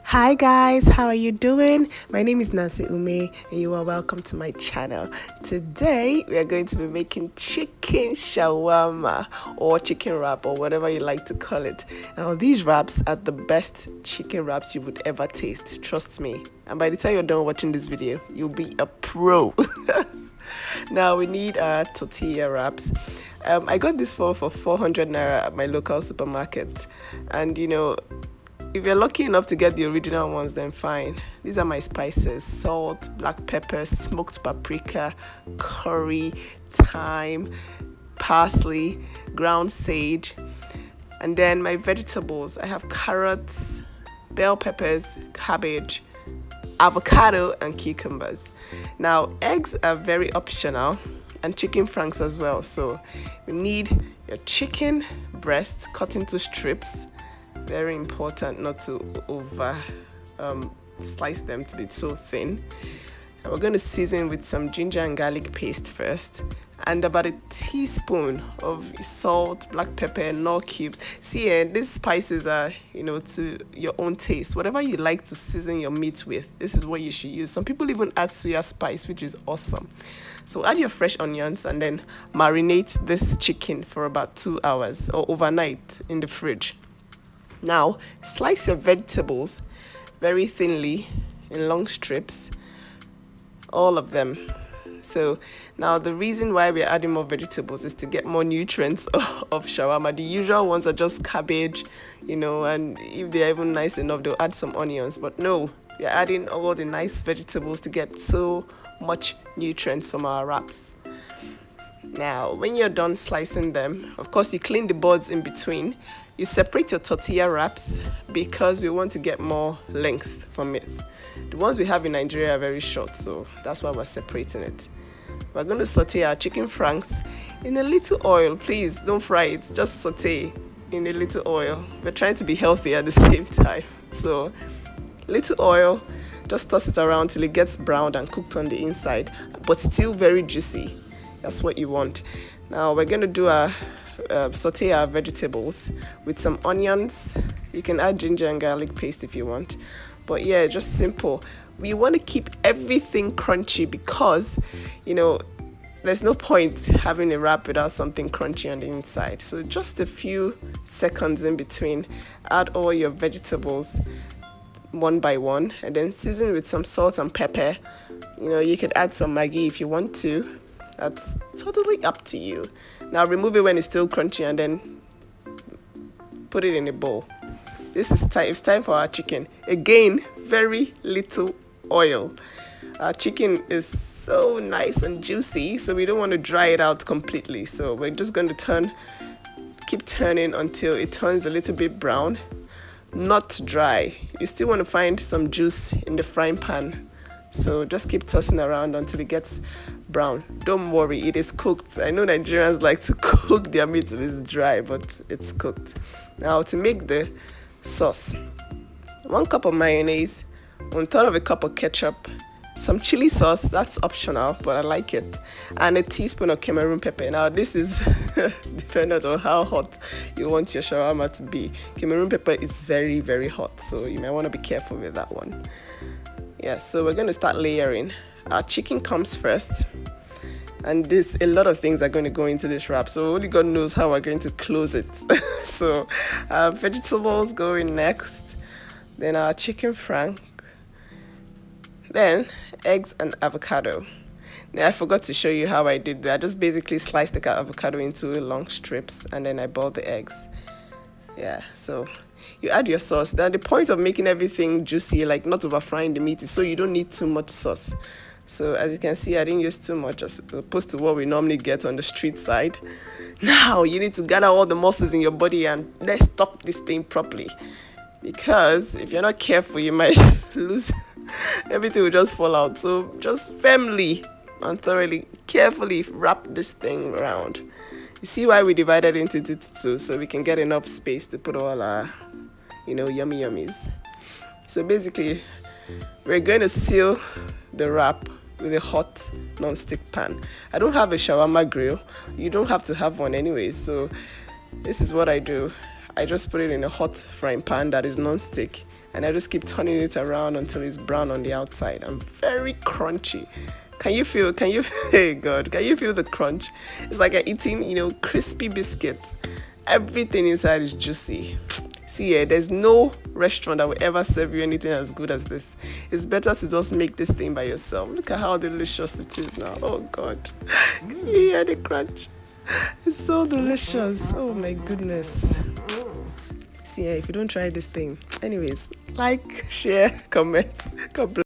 Hi guys, how are you doing? My name is Nancy Ume and you are welcome to my channel. Today we are going to be making chicken shawarma or chicken wrap or whatever you like to call it. Now these wraps are the best chicken wraps you would ever taste, trust me. And by the time you're done watching this video, you'll be a pro. Now we need tortilla wraps. I got this for 400 naira at my local supermarket, and if you're lucky enough to get the original ones, then fine. These are my spices: salt, black pepper, smoked paprika, curry, thyme, parsley, ground sage. And then my vegetables: I have carrots, bell peppers, cabbage, avocado, and cucumbers. Now eggs are very optional, and chicken franks as well. So you need your chicken breast cut into strips. Very important not to over slice them to be so thin. And we're going to season with some ginger and garlic paste first, and about a teaspoon of salt, black pepper, and nor cubes. See, these spices are, to your own taste. Whatever you like to season your meat with, this is what you should use. Some people even add soya spice, which is awesome. So add your fresh onions and then marinate this chicken for about 2 hours or overnight in the fridge. Now, slice your vegetables very thinly in long strips, all of them. So now the reason why we're adding more vegetables is to get more nutrients of shawarma. The usual ones are just cabbage, and if they're even nice enough, they'll add some onions. But no, we're adding all the nice vegetables to get so much nutrients from our wraps. Now, when you're done slicing them, of course, you clean the buds in between. You separate your tortilla wraps because we want to get more length from it. The ones we have in Nigeria are very short, so that's why we're separating it. We're going to saute our chicken franks in a little oil. Please don't fry it, just saute in a little oil. We're trying to be healthy at the same time. So, little oil, just toss it around till it gets browned and cooked on the inside, but still very juicy. That's what you want. Now we're going to do saute our vegetables with some onions. You can add ginger and garlic paste if you want, but yeah, just simple. We want to keep everything crunchy because there's no point having a wrap without something crunchy on the inside. So just a few seconds in between, add all your vegetables one by one, and then season with some salt and pepper. You could add some Maggi if you want to. That's totally up to you. Now remove it when it's still crunchy and then put it in a bowl. This is time. It's time for our chicken. Again, very little oil. Our chicken is so nice and juicy, so we don't want to dry it out completely. So we're just going to keep turning until it turns a little bit brown, not dry. You still want to find some juice in the frying pan. So just keep tossing around until it gets brown. Don't worry, it is cooked. I know Nigerians like to cook their meat till it's dry, but it's cooked. Now to make the sauce: 1 cup of mayonnaise, 1/3 of a cup of ketchup, some chili sauce, that's optional, but I like it, and a teaspoon of Cameroon pepper. Now this is dependent on how hot you want your shawarma to be. Cameroon pepper is very, very hot, so you might want to be careful with that one. Yeah, so we're going to start layering. Our chicken comes first, and a lot of things are going to go into this wrap, so only God knows how we're going to close it. So our vegetables go in next, then our chicken frank, then eggs and avocado. Now I forgot to show you how I did that. I just basically sliced the avocado into long strips and then I boiled the eggs. Yeah, so you add your sauce. Now the point of making everything juicy, like not over frying the meat, is so you don't need too much sauce. So as you can see, I didn't use too much as opposed to what we normally get on the street side. Now you need to gather all the muscles in your body and let's stop this thing properly, because if you're not careful you might lose. Everything will just fall out. So just firmly and thoroughly, carefully wrap this thing around. You see why we divided into two, so we can get enough space to put all our, yummy yummies. So basically, we're going to seal the wrap with a hot non-stick pan. I don't have a shawarma grill. You don't have to have one anyways. So this is what I do. I just put it in a hot frying pan that is non-stick, and I just keep turning it around until it's brown on the outside and very crunchy. Can you feel, hey God, can you feel the crunch? It's like you're eating, crispy biscuits. Everything inside is juicy. See, there's no restaurant that will ever serve you anything as good as this. It's better to just make this thing by yourself. Look at how delicious it is now. Oh God, can you hear the crunch? It's so delicious. Oh my goodness. See, if you don't try this thing, anyways, like, share, comment. God bless.